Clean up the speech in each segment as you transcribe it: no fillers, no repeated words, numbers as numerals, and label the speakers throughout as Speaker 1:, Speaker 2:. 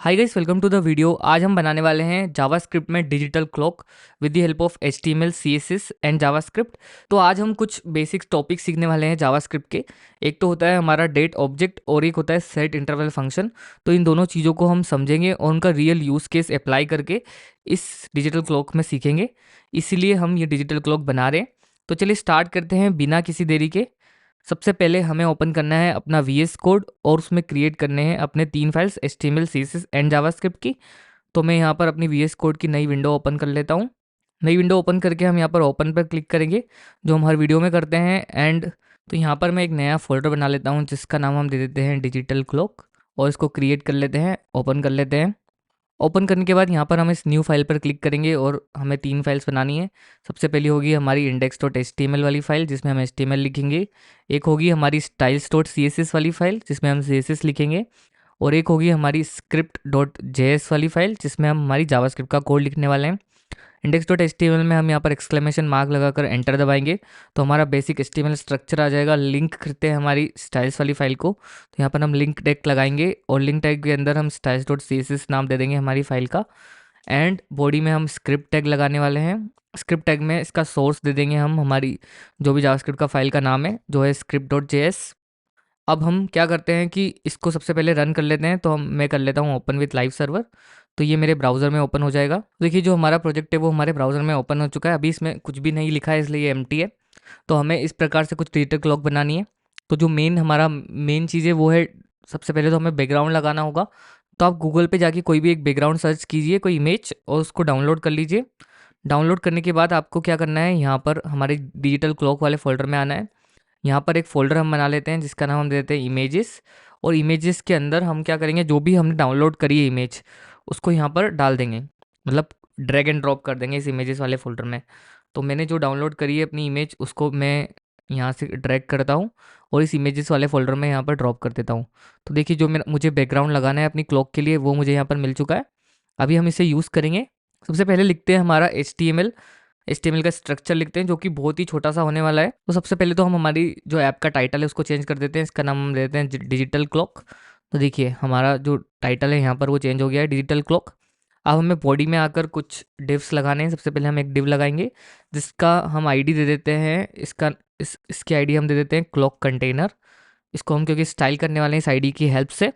Speaker 1: Hi guys, welcome to the video. आज हम बनाने वाले हैं जावास्क्रिप्ट में digital clock with the help of HTML, CSS and JavaScript. तो आज हम कुछ बेसिक टॉपिक सीखने वाले हैं जावास्क्रिप्ट के। एक तो होता है हमारा डेट ऑब्जेक्ट और एक होता है सेट इंटरवल फंक्शन। तो इन दोनों चीज़ों को हम समझेंगे और उनका रियल यूज़ केस अप्लाई करके इस डिजिटल क्लॉक में सीखेंगे। इसीलिए हम ये डिजिटल क्लॉक बना रहे हैं। तो चलिए स्टार्ट करते हैं बिना किसी देरी के। सबसे पहले हमें ओपन करना है अपना VS कोड और उसमें क्रिएट करने हैं अपने 3 files HTML, CSS and JavaScript की। तो मैं यहाँ पर अपनी VS कोड की नई विंडो ओपन कर लेता हूँ। नई विंडो ओपन करके हम यहाँ पर ओपन पर क्लिक करेंगे, जो हम हर वीडियो में करते हैं। एंड तो यहाँ पर मैं एक नया फोल्डर बना लेता हूँ जिसका नाम हम दे देते हैं डिजिटल क्लॉक, और इसको क्रिएट कर लेते हैं, ओपन कर लेते हैं। ओपन करने के बाद यहाँ पर हम इस न्यू फाइल पर क्लिक करेंगे और हमें 3 फाइल्स बनानी है। सबसे पहली होगी हमारी index.html वाली फाइल जिसमें हम HTML लिखेंगे। एक होगी हमारी styles.css वाली फाइल जिसमें हम CSS लिखेंगे। और एक होगी हमारी script.js वाली फाइल जिसमें हम हमारी जावास्क्रिप्ट का कोड लिखने वाले हैं। index.html में हम यहाँ पर एक्सक्लेमेशन मार्क लगाकर एंटर दबाएंगे तो हमारा बेसिक HTML स्ट्रक्चर आ जाएगा। लिंक करते हैं हमारी स्टाइल्स वाली फाइल को, तो यहाँ पर हम लिंक टैग लगाएंगे और लिंक टैग के अंदर हम styles.css नाम दे देंगे हमारी फाइल का। एंड बॉडी में हम स्क्रिप्ट टैग लगाने वाले हैं। स्क्रिप्ट टैग में इसका सोर्स दे देंगे हम हमारी जो भी जावास्क्रिप्ट का फाइल का नाम है, जो है script.js। अब हम क्या करते हैं कि इसको सबसे पहले रन कर लेते हैं। तो मैं कर लेता हूँ ओपन विथ लाइव सर्वर। तो ये मेरे ब्राउज़र में ओपन हो जाएगा। देखिए जो हमारा प्रोजेक्ट है वो हमारे ब्राउज़र में ओपन हो चुका है। अभी इसमें कुछ भी नहीं लिखा है इसलिए ये एम्प्टी है। तो हमें इस प्रकार से कुछ डिजिटल क्लॉक बनानी है। तो जो हमारा मेन चीज़ है वो है, सबसे पहले तो हमें बैकग्राउंड लगाना होगा। तो आप गूगल पे जाके कोई भी एक बैकग्राउंड सर्च कीजिए, कोई इमेज, और उसको डाउनलोड कर लीजिए। डाउनलोड करने के बाद आपको क्या करना है, यहाँ पर हमारे डिजिटल क्लॉक वाले फोल्डर में आना है। यहाँ पर एक फ़ोल्डर हम बना लेते हैं जिसका नाम हम दे देते हैं इमेजेस। और इमेजेस के अंदर हम क्या करेंगे, जो भी हमने डाउनलोड करी है इमेज उसको यहाँ पर डाल देंगे, मतलब ड्रैग एंड ड्रॉप कर देंगे इस इमेजेस वाले फ़ोल्डर में। तो मैंने जो डाउनलोड करी है अपनी इमेज उसको मैं यहाँ से ड्रैग करता हूँ और इस इमेजेस वाले फ़ोल्डर में यहाँ पर ड्रॉप कर देता हूँ। तो देखिए जो मुझे बैकग्राउंड लगाना है अपनी क्लॉक के लिए वो मुझे यहाँ पर मिल चुका है। अभी हम इसे यूज़ करेंगे। सबसे पहले लिखते हैं हमारा HTML का स्ट्रक्चर लिखते हैं जो कि बहुत ही छोटा सा होने वाला है। तो सबसे पहले तो हम हमारी जो ऐप का टाइटल है उसको चेंज कर देते हैं। इसका नाम हम देते हैं डिजिटल क्लॉक। तो देखिए हमारा जो टाइटल है यहाँ पर वो चेंज हो गया है, डिजिटल क्लॉक। अब हमें बॉडी में आकर कुछ डिव्स लगाने हैं। सबसे पहले हम एक डिव लगाएंगे जिसका हम आईडी दे देते हैं, इसकी आईडी हम दे देते हैं क्लॉक कंटेनर। इसको हम क्योंकि स्टाइल करने वाले हैं इस आईडी की हेल्प से।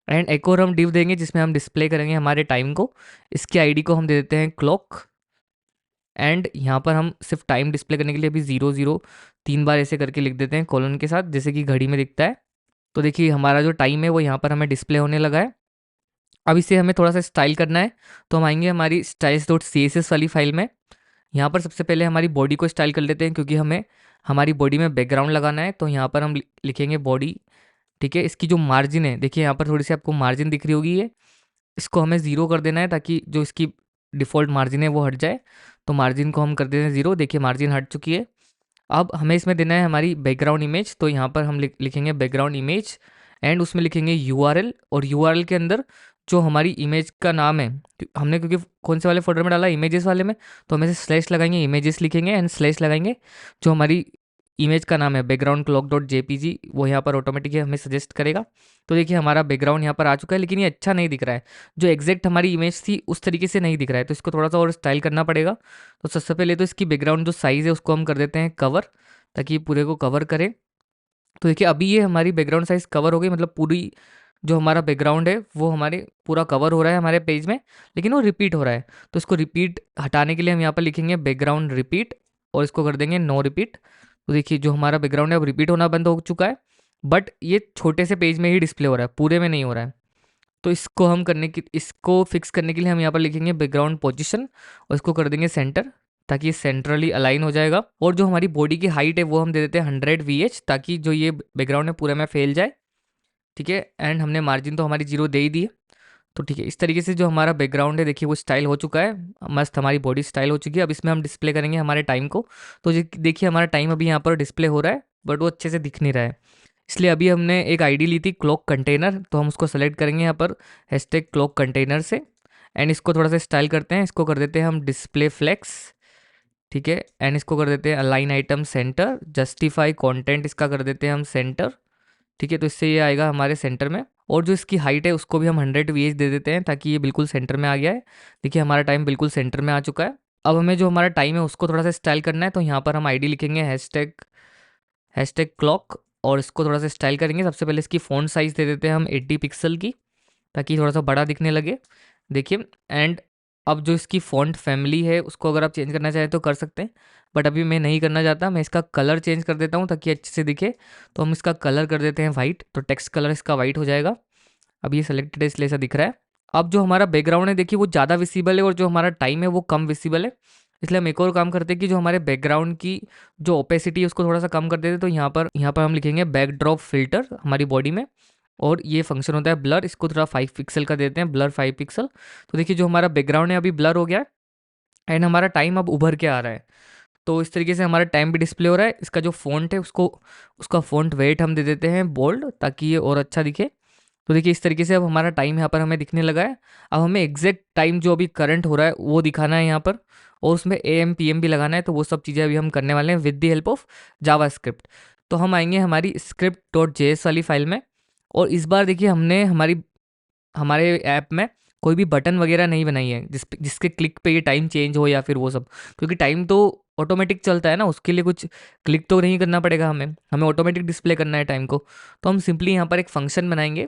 Speaker 1: एंड एक और हम डिव देंगे जिसमें हम डिस्प्ले करेंगे हमारे टाइम को। इसकी आईडी को हम दे देते हैं क्लॉक। एंड यहाँ पर हम सिर्फ टाइम डिस्प्ले करने के लिए अभी 00 3 बार ऐसे करके लिख देते हैं कॉलन के साथ, जैसे कि घड़ी में दिखता है। तो देखिए हमारा जो टाइम है वो यहाँ पर हमें डिस्प्ले होने लगा है। अब इसे हमें थोड़ा सा स्टाइल करना है। तो हम आएंगे हमारी styles.css वाली फाइल में। यहाँ पर सबसे पहले हमारी बॉडी को स्टाइल कर लेते हैं क्योंकि हमें हमारी बॉडी में बैकग्राउंड लगाना है। तो यहाँ पर हम लिखेंगे बॉडी। ठीक है, इसकी जो मार्जिन है देखिए यहाँ पर थोड़ी सी आपको मार्जिन दिख रही होगी, ये इसको हमें ज़ीरो कर देना है ताकि जो इसकी डिफ़ॉल्ट मार्जिन है वो हट जाए। तो मार्जिन को हम कर देते हैं 0। देखिए मार्जिन हट चुकी है। अब हमें इसमें देना है हमारी बैकग्राउंड इमेज। तो यहाँ पर हम लिखेंगे बैकग्राउंड इमेज एंड उसमें लिखेंगे URL। और URL के अंदर जो हमारी इमेज का नाम है, हमने क्योंकि कौन से वाले फोल्डर में डाला, इमेजेस वाले में, तो हम ऐसे स्लैश लगाएंगे, इमेजेस लिखेंगे एंड स्लैश लगाएंगे। जो हमारी इमेज का नाम है बैकग्राउंड क्लॉक डॉट JPG, वो यहाँ पर ऑटोमेटिकली हमें सजेस्ट करेगा। तो देखिए हमारा बैकग्राउंड यहाँ पर आ चुका है, लेकिन ये अच्छा नहीं दिख रहा है। जो एग्जैक्ट हमारी इमेज थी उस तरीके से नहीं दिख रहा है, तो इसको थोड़ा सा और स्टाइल करना पड़ेगा। तो सबसे पहले तो इसकी बैकग्राउंड जो साइज़ है उसको हम कर देते हैं कवर, ताकि ये पूरे को कवर करे। तो देखिए अभी ये हमारी बैकग्राउंड साइज़ कवर हो गई, मतलब पूरी जो हमारा बैकग्राउंड है वो हमारे पूरा कवर हो रहा है हमारे पेज में, लेकिन वो रिपीट हो रहा है। तो इसको रिपीट हटाने के लिए हम यहाँ पर लिखेंगे बैकग्राउंड रिपीट और इसको कर देंगे नो रिपीट। तो देखिए जो हमारा बैकग्राउंड है अब रिपीट होना बंद हो चुका है, बट ये छोटे से पेज में ही डिस्प्ले हो रहा है, पूरे में नहीं हो रहा है। तो इसको फिक्स करने के लिए हम यहाँ पर लिखेंगे बैकग्राउंड पोजीशन और इसको कर देंगे सेंटर, ताकि ये सेंट्रली अलाइन हो जाएगा। और जो हमारी बॉडी की हाइट है वो हम दे देते हैं 100 VH, ताकि जो ये बैकग्राउंड है पूरे में फैल जाए। ठीक है, एंड हमने मार्जिन तो हमारी 0 दे ही दी है। तो ठीक है, इस तरीके से जो हमारा बैकग्राउंड है देखिए वो स्टाइल हो चुका है, मस्त हमारी बॉडी स्टाइल हो चुकी है। अब इसमें हम डिस्प्ले करेंगे हमारे टाइम को। तो देखिए हमारा टाइम अभी यहाँ पर डिस्प्ले हो रहा है, बट वो अच्छे से दिख नहीं रहा है। इसलिए अभी हमने एक आईडी ली थी क्लॉक कंटेनर, तो हम उसको सेलेक्ट करेंगे यहाँ पर हैशटैग क्लॉक कंटेनर से। एंड इसको थोड़ा सा स्टाइल करते हैं, इसको कर देते हैं हम डिस्प्ले फ्लेक्स। ठीक है, एंड इसको कर देते हैं align item centre, justify content इसका कर देते हैं हम सेंटर। ठीक है, तो इससे ये आएगा हमारे सेंटर में। और जो इसकी हाइट है उसको भी हम 100 VH दे देते हैं ताकि ये बिल्कुल सेंटर में आ गया है। देखिए हमारा टाइम बिल्कुल सेंटर में आ चुका है। अब हमें जो हमारा टाइम है उसको थोड़ा सा स्टाइल करना है, तो यहाँ पर हम आईडी लिखेंगे हैशटैग क्लॉक और इसको थोड़ा सा स्टाइल करेंगे। सबसे पहले इसकी फ़ॉन्ट साइज़ दे देते हैं हम 80 पिक्सल की, ताकि थोड़ा सा बड़ा दिखने लगे। देखिए, एंड अब जो इसकी फ़ॉन्ट फैमिली है उसको अगर आप चेंज करना चाहें तो कर सकते हैं, बट अभी मैं नहीं करना चाहता। मैं इसका कलर चेंज कर देता हूँ ताकि अच्छे से दिखे। तो हम इसका कलर कर देते हैं वाइट, तो टेक्स्ट कलर इसका वाइट हो जाएगा। अब ये सेलेक्टेड है इसलिए ऐसा दिख रहा है। अब जो हमारा बैकग्राउंड है देखिए वो ज़्यादा विजिबल है और जो हमारा टाइम है वो कम विजिबल है। इसलिए हम एक और काम करते हैं कि जो हमारे बैकग्राउंड की जो ओपेसिटी है उसको थोड़ा सा कम कर देते हैं। तो यहाँ पर हम लिखेंगे बैकड्रॉप फिल्टर हमारी बॉडी में, और ये फंक्शन होता है ब्लर, इसको थोड़ा 5 पिक्सल का देते हैं, ब्लर 5 पिक्सल। तो देखिए जो हमारा बैकग्राउंड है अभी ब्लर हो गया है एंड हमारा टाइम अब उभर के आ रहा है। तो इस तरीके से हमारा टाइम भी डिस्प्ले हो रहा है। इसका जो फ़ॉन्ट है उसका फ़ॉन्ट वेट हम दे देते हैं बोल्ड, ताकि ये और अच्छा दिखे। तो देखिए इस तरीके से अब हमारा टाइम यहाँ पर हमें दिखने लगा है। अब हमें एग्जैक्ट टाइम जो अभी करंट हो रहा है वो दिखाना है यहाँ पर, और उसमें AM PM भी लगाना है। तो वो सब चीज़ें अभी हम करने वाले हैं with the help of JavaScript. तो हम आएंगे हमारी script.js वाली फाइल में, और इस बार देखिए हमने हमारे ऐप में कोई भी बटन वगैरह नहीं बनाई है जिसके क्लिक पे ये टाइम चेंज हो या फिर वो सब, क्योंकि टाइम तो ऑटोमेटिक चलता है ना, उसके लिए कुछ क्लिक तो नहीं करना पड़ेगा हमें हमें ऑटोमेटिक डिस्प्ले करना है टाइम को। तो हम सिंपली यहाँ पर एक फंक्शन बनाएंगे।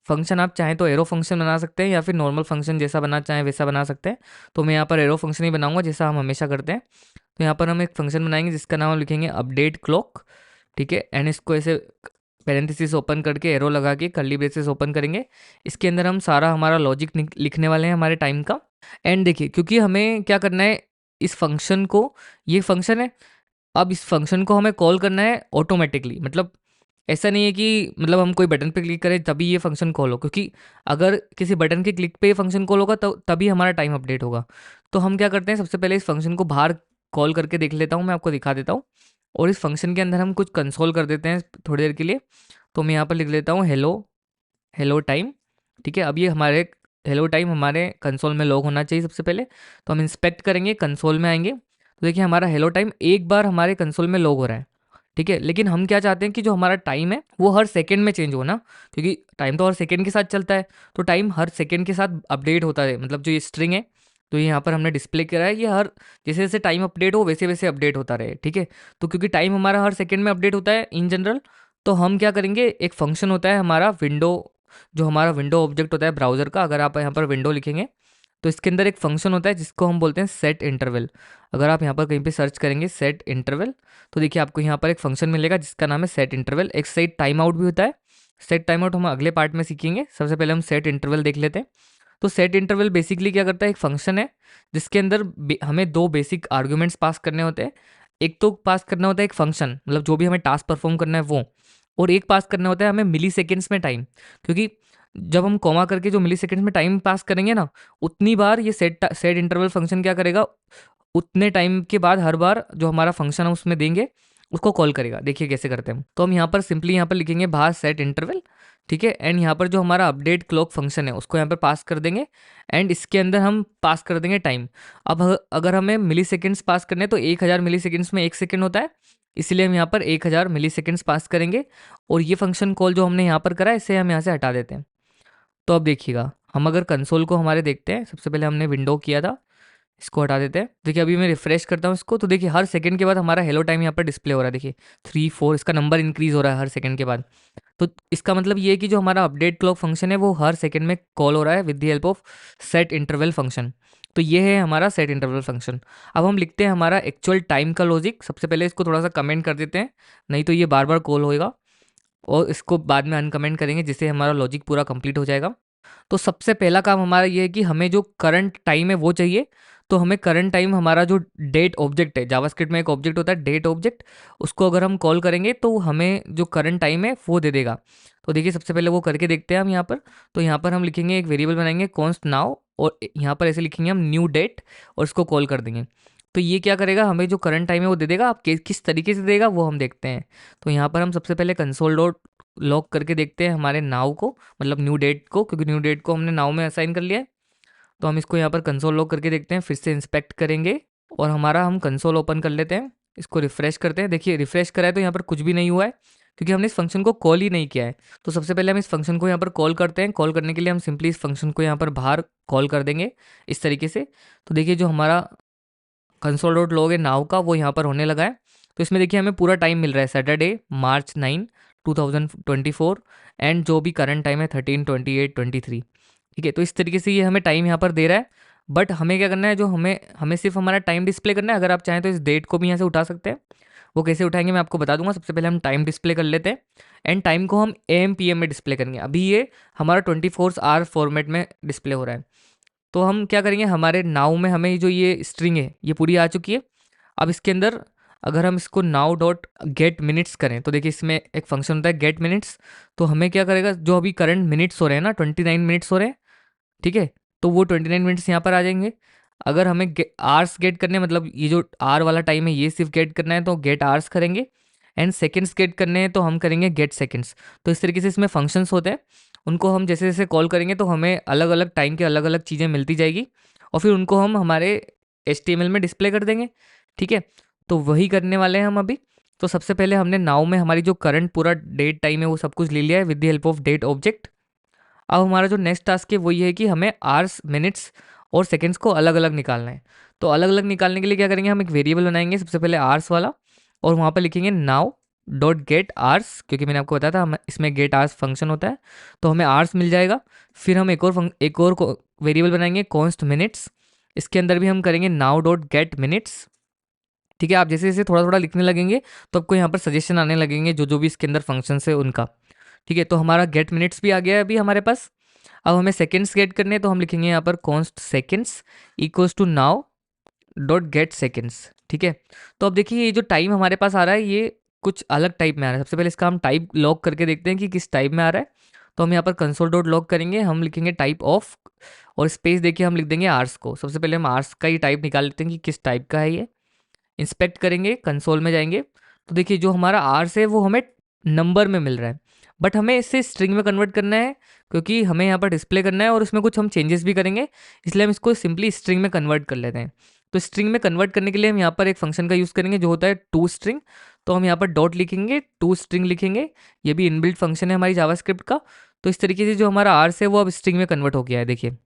Speaker 1: फंक्शन आप चाहें तो एरो फंक्शन बना सकते हैं या फिर नॉर्मल फंक्शन जैसा बना चाहें वैसा बना सकते हैं। तो मैं यहाँ पर एरो फंक्शन ही बनाऊंगा जैसा हम हमेशा करते हैं। तो यहाँ पर हम एक फंक्शन बनाएंगे जिसका नाम हम लिखेंगे अपडेट क्लॉक। ठीक है, एंड इसको ऐसे पेरेंथेसिस ओपन करके एरो लगा के कर्ली ब्रेसेस ओपन करेंगे। इसके अंदर हम सारा हमारा लॉजिक लिखने वाले हैं हमारे टाइम का। एंड देखिए क्योंकि हमें क्या करना है, इस फंक्शन को, ये फंक्शन है, अब इस फंक्शन को हमें कॉल करना है ऑटोमेटिकली। मतलब ऐसा नहीं है कि मतलब हम कोई बटन पे क्लिक करें तभी ये फंक्शन कॉल हो, क्योंकि अगर किसी बटन के क्लिक पे ये फंक्शन कॉल होगा तो तभी हमारा टाइम अपडेट होगा। तो हम क्या करते हैं, सबसे पहले इस फंक्शन को बाहर कॉल करके देख लेता हूँ, मैं आपको दिखा देता हूँ। और इस फंक्शन के अंदर हम कुछ कंसोल कर देते हैं थोड़ी देर के लिए। तो मैं यहाँ पर लिख लेता हूँ हेलो हेलो टाइम। ठीक है, अब ये हमारे हेलो टाइम हमारे कंसोल में लॉग होना चाहिए सबसे पहले। तो हम इंस्पेक्ट करेंगे, कंसोल में आएंगे, तो देखिए हमारा हेलो टाइम एक बार हमारे कंसोल में लॉग हो रहा है। ठीक है, लेकिन हम क्या चाहते हैं कि जो हमारा टाइम है वो हर सेकंड में चेंज हो ना, क्योंकि टाइम तो हर सेकंड के साथ चलता है। तो टाइम हर सेकंड के साथ अपडेट होता है, मतलब जो ये स्ट्रिंग है, तो ये यहाँ पर हमने डिस्प्ले करा है, ये हर जैसे जैसे टाइम अपडेट हो वैसे वैसे अपडेट होता रहे। ठीक है, तो क्योंकि टाइम हमारा हर सेकंड में अपडेट होता है इन जनरल, तो हम क्या करेंगे, एक फंक्शन होता है हमारा विंडो, जो हमारा विंडो ऑब्जेक्ट होता है ब्राउज़र का। अगर आप यहाँ पर विंडो लिखेंगे तो इसके अंदर एक फंक्शन होता है जिसको हम बोलते हैं सेट इंटरवल। अगर आप यहाँ पर कहीं पे सर्च करेंगे सेट इंटरवल, तो देखिए आपको यहाँ पर एक फंक्शन मिलेगा जिसका नाम है सेट इंटरवल। एक सेट टाइम आउट भी होता है। सेट टाइम आउट हम अगले पार्ट में सीखेंगे, सबसे पहले हम सेट इंटरवल देख लेते हैं। तो सेट इंटरवल बेसिकली क्या करता है, एक फंक्शन है जिसके अंदर हमें दो बेसिक आर्ग्यूमेंट्स पास करने होते हैं। एक तो पास करना होता है एक फंक्शन, मतलब जो भी हमें टास्क परफॉर्म करना है वो, और एक पास करना होता है हमें मिली सेकेंड्स में टाइम। क्योंकि जब हम कॉमा करके जो मिली सेकेंड्स में टाइम पास करेंगे ना, उतनी बार ये सेट इंटरवल फंक्शन क्या करेगा, उतने टाइम के बाद हर बार जो हमारा फंक्शन है उसमें देंगे उसको कॉल करेगा। देखिए कैसे करते हैं हम। तो हम यहाँ पर सिंपली यहाँ पर लिखेंगे बाहर सेट इंटरवल। ठीक है, एंड यहाँ पर जो हमारा अपडेट क्लॉक फंक्शन है उसको यहाँ पर पास कर देंगे, एंड इसके अंदर हम पास कर देंगे टाइम। अब अगर हमें मिली सेकेंड्स पास करने हैं तो 1000 मिली सेकेंड्स में 1 सेकेंड होता है, इसलिए हम यहाँ पर 1000 मिली सेकेंड्स पास करेंगे। और ये फंक्शन कॉल जो हमने यहाँ पर करा है इसे हम यहाँ से हटा देते हैं। तो अब देखिएगा, हम अगर कंसोल को हमारे देखते हैं, सबसे पहले हमने विंडो किया था, इसको हटा देते हैं। देखिए अभी मैं रिफ्रेश करता हूँ इसको, तो देखिए हर सेकंड के बाद हमारा हेलो टाइम यहाँ पर डिस्प्ले हो रहा है। देखिए 3 4 इसका नंबर इंक्रीज हो रहा है हर सेकंड के बाद। तो इसका मतलब ये है कि जो हमारा अपडेट क्लॉक फंक्शन है वो हर सेकंड में कॉल हो रहा है with the help of set interval function. तो ये है हमारा सेट इंटरवल फंक्शन। अब हम लिखते हैं हमारा एक्चुअल टाइम का लॉजिक। सबसे पहले इसको थोड़ा सा कमेंट कर देते हैं, नहीं तो ये बार बार कॉल होएगा, और इसको बाद में अनकमेंट करेंगे जिससे हमारा लॉजिक पूरा कंप्लीट हो जाएगा। तो सबसे पहला काम हमारा ये है कि हमें जो करंट टाइम है वो चाहिए। तो हमें करंट टाइम हमारा जो डेट ऑब्जेक्ट है, जावास्क्रिप्ट में एक ऑब्जेक्ट होता है डेट ऑब्जेक्ट, उसको अगर हम कॉल करेंगे तो हमें जो करंट टाइम है वो दे देगा। तो देखिए सबसे पहले वो करके देखते हैं हम यहाँ पर। तो यहाँ पर हम लिखेंगे एक वेरिएबल बनाएंगे कॉन्स्ट नाउ, और यहाँ पर ऐसे लिखेंगे हम न्यू डेट, और इसको कॉल कर देंगे। तो ये क्या करेगा, हमें जो करंट टाइम है वो दे देगा। आप किस तरीके से देगा वो हम देखते हैं। तो यहाँ पर हम सबसे पहले कंसोल डॉट लॉग करके देखते हैं हमारे नाउ को, मतलब न्यू डेट को, क्योंकि न्यू डेट को हमने नाउ में असाइन कर लिया है। तो हम इसको यहाँ पर कंसोल लॉग करके देखते हैं, फिर से इंस्पेक्ट करेंगे, और हमारा हम कंसोल ओपन कर लेते हैं, इसको रिफ्रेश करते हैं। देखिए रिफ्रेश करा है तो यहाँ पर कुछ भी नहीं हुआ है, क्योंकि हमने इस फंक्शन को कॉल ही नहीं किया है। तो सबसे पहले हम इस फंक्शन को यहाँ पर कॉल करते हैं। कॉल करने के लिए हम सिंपली इस फंक्शन को यहाँ पर बाहर कॉल कर देंगे इस तरीके से। तो देखिए जो हमारा कंसोल डॉट लॉग है नाउ का, वो यहाँ पर होने लगा है। तो इसमें देखिए हमें पूरा टाइम मिल रहा है, सैटरडे March 9, 2024, एंड जो भी करंट टाइम है 13:28:23। ठीक है, तो इस तरीके से ये हमें टाइम यहाँ पर दे रहा है। बट हमें क्या करना है, जो हमें हमें सिर्फ हमारा टाइम डिस्प्ले करना है। अगर आप चाहें तो इस डेट को भी यहाँ से उठा सकते हैं। वो कैसे उठाएंगे मैं आपको बता दूंगा। सबसे पहले हम टाइम डिस्प्ले कर लेते हैं, एंड टाइम को हम AM PM में डिस्प्ले करेंगे। अभी ये हमारा 24 आवर फॉर्मेट में डिस्प्ले हो रहा है। तो हम क्या करेंगे, हमारे नाउ में हमें जो ये स्ट्रिंग है ये पूरी आ चुकी है। अब इसके अंदर अगर हम इसको नाउ डॉट गेट मिनट्स करें, तो देखिए इसमें एक फंक्शन होता है गेट मिनट्स। तो हमें क्या करेगा, जो अभी करंट मिनट्स हो रहे हैं ना, 29 मिनट्स हो रहे हैं, ठीक है, तो वो 29 मिनट्स यहाँ पर आ जाएंगे। अगर हमें आर्स गेट करने, मतलब ये जो आर वाला टाइम है ये सिर्फ गेट करना है, तो गेट आर्स करेंगे। एंड सेकेंड्स गेट करने हैं तो हम करेंगे गेट सेकेंड्स। तो इस तरीके से इसमें फंक्शंस होते हैं, उनको हम जैसे जैसे कॉल करेंगे तो हमें अलग अलग टाइम के अलग अलग चीज़ें मिलती जाएगी, और फिर उनको हम हमारे HTML में डिस्प्ले कर देंगे। ठीक है, तो वही करने वाले हैं हम अभी। तो सबसे पहले हमने नाउ में हमारी जो करंट पूरा डेट टाइम है वो सब कुछ ले लिया है with the help of date object. अब हमारा जो नेक्स्ट टास्क है वो ये है कि हमें आवर्स, मिनट्स और सेकंड्स को अलग अलग निकालना है। तो अलग अलग निकालने के लिए क्या करेंगे, हम एक वेरिएबल बनाएंगे सबसे पहले आवर्स वाला, और वहाँ पर लिखेंगे नाउ डॉट गेट आवर्स, क्योंकि मैंने आपको बताया था हम इसमें गेट आवर्स फंक्शन होता है, तो हमें आवर्स मिल जाएगा। फिर हम एक और वेरिएबल बनाएंगे कॉन्स्ट मिनट्स, इसके अंदर भी हम करेंगे नाउ डॉट गेट मिनट्स। ठीक है, आप जैसे जैसे थोड़ा थोड़ा लिखने लगेंगे तो आपको यहाँ पर सजेशन आने लगेंगे जो जो भी इसके अंदर फंक्शन है उनका। ठीक है, तो हमारा गेट मिनट्स भी आ गया है अभी हमारे पास। अब हमें सेकेंड्स गेट करने हैं, तो हम लिखेंगे यहाँ पर const seconds equals to now dot get seconds. ठीक है, तो अब देखिए ये जो टाइम हमारे पास आ रहा है ये कुछ अलग टाइप में आ रहा है। सबसे पहले इसका हम टाइप लॉग करके देखते हैं कि किस टाइप में आ रहा है। तो हम यहाँ पर कंसोल डॉट लॉग करेंगे, हम लिखेंगे टाइप ऑफ, और स्पेस देखिए हम लिख देंगे आर्स को। सबसे पहले हम आर्स का ही टाइप निकाल लेते हैं कि किस टाइप का है ये। इंस्पेक्ट करेंगे, कंसोल में जाएंगे, तो देखिए जो हमारा आर्स है वो हमें नंबर में मिल रहा है, बट हमें इसे स्ट्रिंग में कन्वर्ट करना है, क्योंकि हमें यहाँ पर डिस्प्ले करना है और उसमें कुछ हम चेंजेस भी करेंगे, इसलिए हम इसको सिंपली स्ट्रिंग में कन्वर्ट कर लेते हैं। तो स्ट्रिंग में कन्वर्ट करने के लिए हम यहाँ पर एक फंक्शन का यूज़ करेंगे जो होता है टू स्ट्रिंग। तो हम यहाँ पर डॉट लिखेंगे, टू स्ट्रिंग लिखेंगे, ये भी इनबिल्ट फंक्शन है हमारी जावास्क्रिप्ट का। तो इस तरीके से जो हमारा आर्स है वो अब स्ट्रिंग में कन्वर्ट हो गया है देखिए।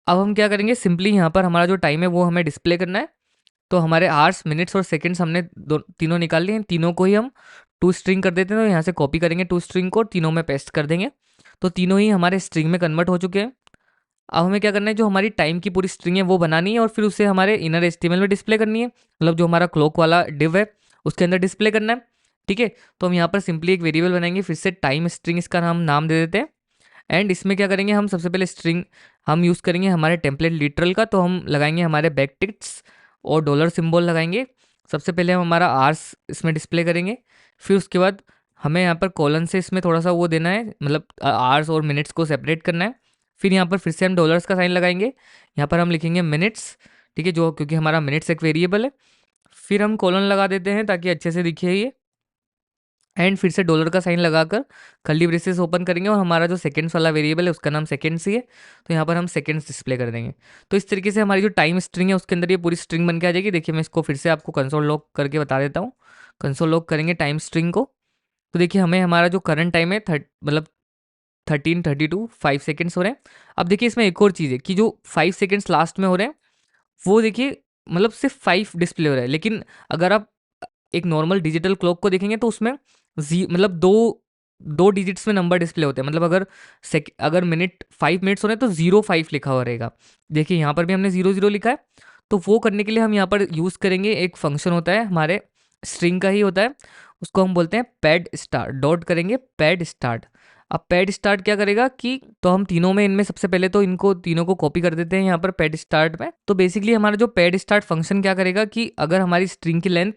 Speaker 1: अब हम क्या करेंगे, सिंपली यहाँ पर हमारा जो टाइम है वो हमें डिस्प्ले करना है। तो हमारे आवर्स, मिनट्स और सेकंड्स हमने तीनों निकाल लिए हैं, तीनों को ही हम टू स्ट्रिंग कर देते हैं। तो यहाँ से कॉपी करेंगे टू स्ट्रिंग को, तीनों में पेस्ट कर देंगे, तो तीनों ही हमारे स्ट्रिंग में कन्वर्ट हो चुके हैं। अब हमें क्या करना है, जो हमारी टाइम की पूरी स्ट्रिंग है वो बनानी है और फिर उसे हमारे इनर HTML में डिस्प्ले करनी है, मतलब जो हमारा क्लॉक वाला डिव है उसके अंदर डिस्प्ले करना है। ठीक है, तो हम यहाँ पर सिंपली एक वेरिएबल बनाएंगे, फिर से टाइम स्ट्रिंग इसका नाम दे देते हैं। एंड इसमें क्या करेंगे, हम सबसे पहले स्ट्रिंग हम यूज़ करेंगे हमारे टेम्पलेट लिटरल का, तो हम लगाएंगे हमारे बैक टिक्स और डॉलर सिंबल लगाएंगे। सबसे पहले हम हमारा आर्स इसमें डिस्प्ले करेंगे, फिर उसके बाद हमें यहाँ पर कॉलन से इसमें थोड़ा सा वो देना है, मतलब आवर्स और मिनट्स को सेपरेट करना है। फिर यहाँ पर फिर से हम डॉलर्स का साइन लगाएंगे, यहाँ पर हम लिखेंगे मिनट्स। ठीक है, जो क्योंकि हमारा मिनट्स एक वेरिएबल है। फिर हम कॉलन लगा देते हैं ताकि अच्छे से दिखे ये, एंड फिर से डॉलर का साइन लगाकर कर्ली ब्रेसेस ओपन करेंगे, और हमारा जो सेकंड्स वाला वेरिएबल है उसका नाम सेकंड्स ही है, तो यहाँ पर हम सेकंड्स डिस्प्ले कर देंगे। तो इस तरीके से हमारी जो टाइम स्ट्रिंग है उसके अंदर ये पूरी स्ट्रिंग बन के आ जाएगी। देखिए मैं इसको फिर से आपको कंसोल लॉग करके बता देता हूँ। कंसोल लॉग करेंगे टाइम स्ट्रिंग को, तो देखिए हमें हमारा जो करंट टाइम है मतलब 13:32 हो रहे हैं। अब देखिए इसमें एक और चीज़ है कि जो 5 सेकेंड्स लास्ट में हो रहे हैं वो देखिए मतलब सिर्फ 5 डिस्प्ले हो रहा है, लेकिन अगर आप एक नॉर्मल डिजिटल क्लॉक को देखेंगे तो उसमें मतलब दो दो डिजिट्स में नंबर डिस्प्ले होते हैं। मतलब अगर 5 मिनट्स हो रहे हैं तो 05 लिखा हुआ रहेगा। देखिए यहाँ पर भी हमने 00 लिखा है। तो वो करने के लिए हम यहाँ पर यूज़ करेंगे एक फंक्शन होता है हमारे स्ट्रिंग का ही होता है, उसको हम बोलते हैं पैड स्टार्ट। डॉट करेंगे पैड स्टार्ट। अब पैड स्टार्ट क्या करेगा कि तो हम तीनों में इनमें सबसे पहले तो इनको तीनों को कॉपी कर देते हैं यहाँ पर पैड स्टार्ट में। तो बेसिकली हमारा जो पैड स्टार्ट फंक्शन क्या करेगा कि अगर हमारी स्ट्रिंग की लेंथ,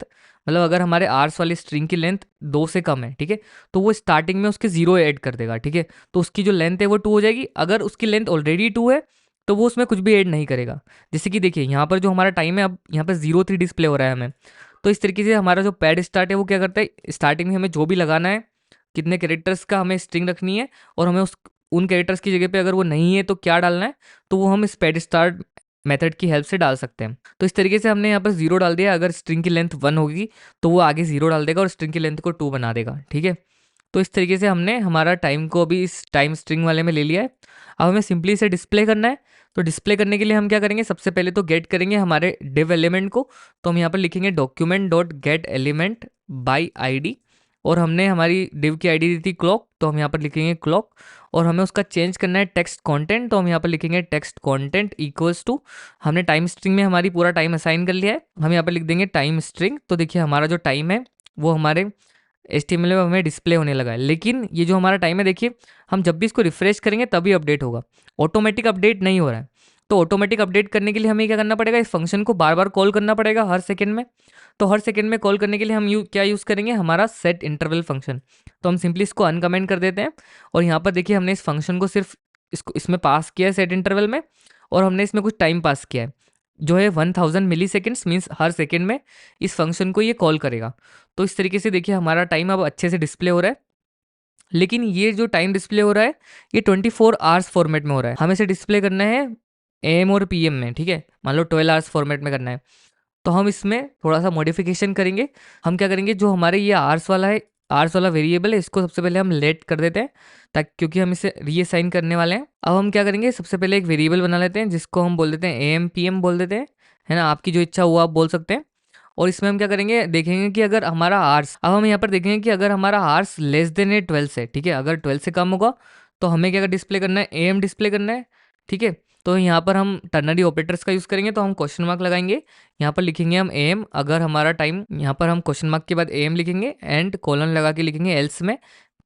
Speaker 1: मतलब अगर हमारे आर्स वाली स्ट्रिंग की लेंथ 2 से कम है, ठीक है, तो वो स्टार्टिंग में उसके 0 ऐड कर देगा। ठीक है, तो उसकी जो लेंथ है वो 2 हो जाएगी। अगर उसकी लेंथ ऑलरेडी 2 है तो वो उसमें कुछ भी ऐड नहीं करेगा। जैसे कि देखिए यहाँ पर जो हमारा टाइम है, अब यहाँ पर 03 डिस्प्ले हो रहा है हमें। तो इस तरीके से हमारा जो पैड स्टार्ट है वो क्या करता है, स्टार्टिंग में हमें जो भी लगाना है, कितने कैरेक्टर्स का हमें स्ट्रिंग रखनी है, और हमें उन कैरेक्टर्स की जगह पे अगर वो नहीं है तो क्या डालना है, तो वो हम इस पैड स्टार्ट मेथड की हेल्प से डाल सकते हैं। तो इस तरीके से हमने यहाँ पर 0 डाल दिया, अगर स्ट्रिंग की लेंथ 1 होगी तो वो आगे 0 डाल देगा और स्ट्रिंग की लेंथ को 2 बना देगा, ठीक है। तो इस तरीके से हमने हमारा टाइम को अभी इस टाइम स्ट्रिंग वाले में ले लिया है। अब हमें सिंपली इसे डिस्प्ले करना है। तो डिस्प्ले करने के लिए हम क्या करेंगे, सबसे पहले तो गेट करेंगे हमारे डिव एलिमेंट को। तो हम यहाँ पर लिखेंगे document dot gate element by I, और हमने हमारी डिव की आईडी दी थी क्लॉक, तो हम यहाँ पर लिखेंगे क्लॉक। और हमें उसका चेंज करना है टेक्स्ट कंटेंट, तो हम यहाँ पर लिखेंगे टेक्स्ट कंटेंट इक्वल्स टू, हमने टाइम स्ट्रिंग में हमारी पूरा टाइम असाइन कर लिया है, हम यहाँ पर लिख देंगे टाइम स्ट्रिंग। तो देखिए हमारा जो टाइम है वो हमारे HTML में हमें डिस्प्ले होने लगा है। लेकिन ये जो हमारा टाइम है देखिए, हम जब भी इसको रिफ्रेश करेंगे तभी अपडेट होगा, ऑटोमेटिक अपडेट नहीं हो रहा है। तो ऑटोमेटिक अपडेट करने के लिए हमें क्या करना पड़ेगा, इस फंक्शन को बार बार कॉल करना पड़ेगा हर सेकंड में। तो हर सेकंड में कॉल करने के लिए हम क्या यूज़ करेंगे, हमारा सेट इंटरवल फंक्शन। तो हम सिंपली इसको अनकमेंट कर देते हैं, और यहाँ पर देखिए हमने इस फंक्शन को सिर्फ इसमें पास किया है सेट इंटरवल में, और हमने इसमें कुछ टाइम पास किया है जो है 1000 मिली सेकेंड्स, मीन्स हर सेकेंड में इस फंक्शन को ये कॉल करेगा। तो इस तरीके से देखिए हमारा टाइम अब अच्छे से डिस्प्ले हो रहा है। लेकिन ये जो टाइम डिस्प्ले हो रहा है ये 24 आवर्स फॉर्मेट में हो रहा है, हमें इसे डिस्प्ले करना है AM और PM में, ठीक है। मान लो 12 आवर्स फॉर्मेट में करना है, तो हम इसमें थोड़ा सा मॉडिफिकेशन करेंगे। हम क्या करेंगे, जो हमारे ये आर्स वाला है, आर्स वाला वेरिएबल है, इसको सबसे पहले हम लेट कर देते हैं, ताकि क्योंकि हम इसे रीअसाइन करने वाले हैं। अब हम क्या करेंगे, सबसे पहले एक वेरिएबल बना लेते हैं जिसको हम बोल देते हैं AM PM बोल देते हैं, है ना। आपकी जो इच्छा हो आप बोल सकते हैं। और इसमें हम क्या करेंगे, देखेंगे कि अगर हमारा आर्स, अब हम यहाँ पर देखेंगे कि अगर हमारा आर्स लेस देन है 12 से, ठीक है, अगर 12 से कम होगा तो हमें क्या डिस्प्ले करना है, AM डिस्प्ले करना है, ठीक है। तो यहाँ पर हम टर्नरी ऑपरेटर्स का यूज़ करेंगे, तो हम क्वेश्चन मार्क लगाएंगे, यहाँ पर लिखेंगे हम AM, अगर हमारा टाइम, यहाँ पर हम क्वेश्चन मार्क के बाद AM लिखेंगे एंड कोलन लगा के लिखेंगे एल्स में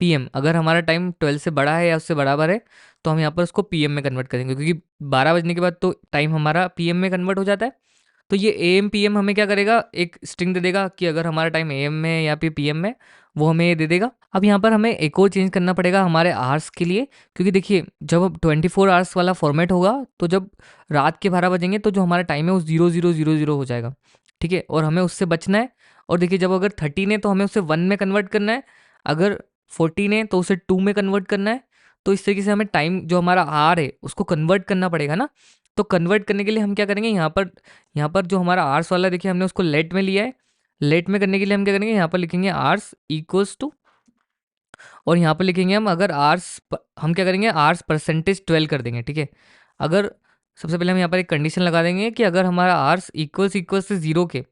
Speaker 1: PM, अगर हमारा टाइम 12 से बड़ा है या उससे बराबर है तो हम यहाँ पर उसको PM में कन्वर्ट करेंगे, क्योंकि 12 बजने के बाद तो टाइम हमारा PM में कन्वर्ट हो जाता है। तो ये AM PM हमें क्या करेगा, एक स्ट्रिंग दे देगा कि अगर हमारा टाइम AM में है या फिर PM में, वो हमें ये दे देगा। अब यहाँ पर हमें एक और चेंज करना पड़ेगा हमारे आवर्स के लिए, क्योंकि देखिए जब अब 24 आवर्स वाला फॉर्मेट होगा तो जब रात के 12 बजेंगे तो जो हमारा टाइम है वो 0000 हो जाएगा, ठीक है, और हमें उससे बचना है। और देखिए जब अगर 13 है तो हमें उसे 1 में कन्वर्ट करना है, अगर 14 है तो उसे 2 में कन्वर्ट करना है। तो इस तरीके से हमें टाइम जो हमारा आर है उसको कन्वर्ट करना पड़ेगा ना। तो कन्वर्ट करने के लिए हम क्या करेंगे, यहाँ पर जो हमारा आर्स वाला देखिए हमने उसको लेट में लिया है। लेट में करने के लिए हम क्या करेंगे, यहाँ पर लिखेंगे आर्स इक्वल्स टू, और यहाँ पर लिखेंगे हम अगर हम क्या करेंगे, आर्स परसेंटेज 12 कर देंगे, ठीक है। अगर सबसे पहले हम यहाँ पर एक कंडीशन लगा देंगे कि अगर हमारा आर्स इक्वल्स से 0 के,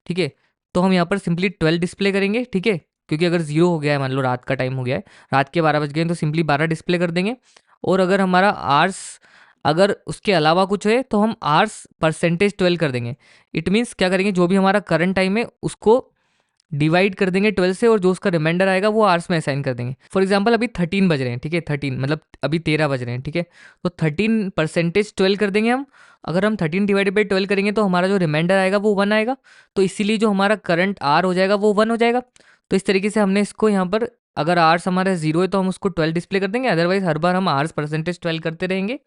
Speaker 1: ठीक है, तो हम यहाँ पर सिंपली 12 डिस्प्ले करेंगे, ठीक है। क्योंकि अगर 0 हो गया है, मान लो रात का टाइम हो गया है, रात के 12 बज गए हैं, तो सिंपली 12 डिस्प्ले कर देंगे। और अगर हमारा आर्स, अगर उसके अलावा कुछ है तो हम आर्स परसेंटेज 12 कर देंगे। इट मीन्स क्या करेंगे, जो भी हमारा करंट टाइम है उसको डिवाइड कर देंगे 12 से, और जो उसका रिमाइंडर आएगा वो आवर्स में असाइन कर देंगे। फॉर एग्जांपल अभी 13 बज रहे हैं, ठीक है, 13 मतलब अभी 13 बज रहे हैं, ठीक है, तो 13 परसेंटेज 12 कर देंगे हम। अगर हम 13 डिवाइडेड बाई 12 करेंगे तो हमारा जो रिमाइंडर आएगा वो 1 आएगा, तो इसीलिए जो हमारा करंट आर हो जाएगा वो 1 हो जाएगा। तो इस तरीके से हमने इसको यहाँ पर, अगर आर्स हमारा 0 है तो हम उसको 12 डिस्प्ले कर देंगे, अदरवाइज हर बार हम आर्स परसेंटेज 12 करते रहेंगे,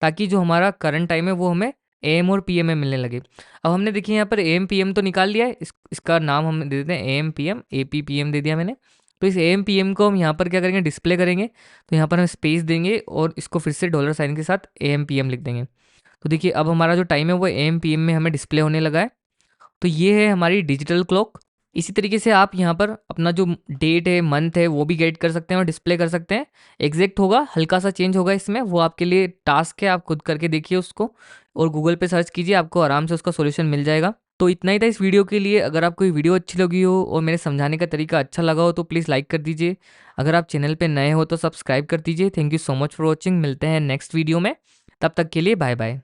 Speaker 1: ताकि जो हमारा करंट टाइम है वो हमें AM और PM में मिलने लगे। अब हमने देखिए यहाँ पर AM PM तो निकाल लिया है, इसका नाम हम दे देते हैं AM PM, APPM दे दिया मैंने। तो इस AM PM को हम यहाँ पर क्या करेंगे, डिस्प्ले करेंगे, तो यहाँ पर हम स्पेस देंगे और इसको फिर से डॉलर साइन के साथ AM PM लिख देंगे। तो देखिए अब हमारा जो टाइम है वो AM PM में हमें डिस्प्ले होने लगा है। तो ये है हमारी डिजिटल क्लॉक। इसी तरीके से आप यहाँ पर अपना जो डेट है, मंथ है, वो भी गेट कर सकते हैं और डिस्प्ले कर सकते हैं। एग्जैक्ट होगा, हल्का सा चेंज होगा इसमें, वो आपके लिए टास्क है, आप खुद करके देखिए उसको, और गूगल पे सर्च कीजिए, आपको आराम से उसका सॉल्यूशन मिल जाएगा। तो इतना ही था इस वीडियो के लिए। अगर आपको ये वीडियो अच्छी लगी हो और मेरे समझाने का तरीका अच्छा लगा हो तो प्लीज़ लाइक कर दीजिए। अगर आप चैनल पे नए हो तो सब्सक्राइब कर दीजिए। Thank you so much for watching. मिलते हैं नेक्स्ट वीडियो में, तब तक के लिए बाय बाय।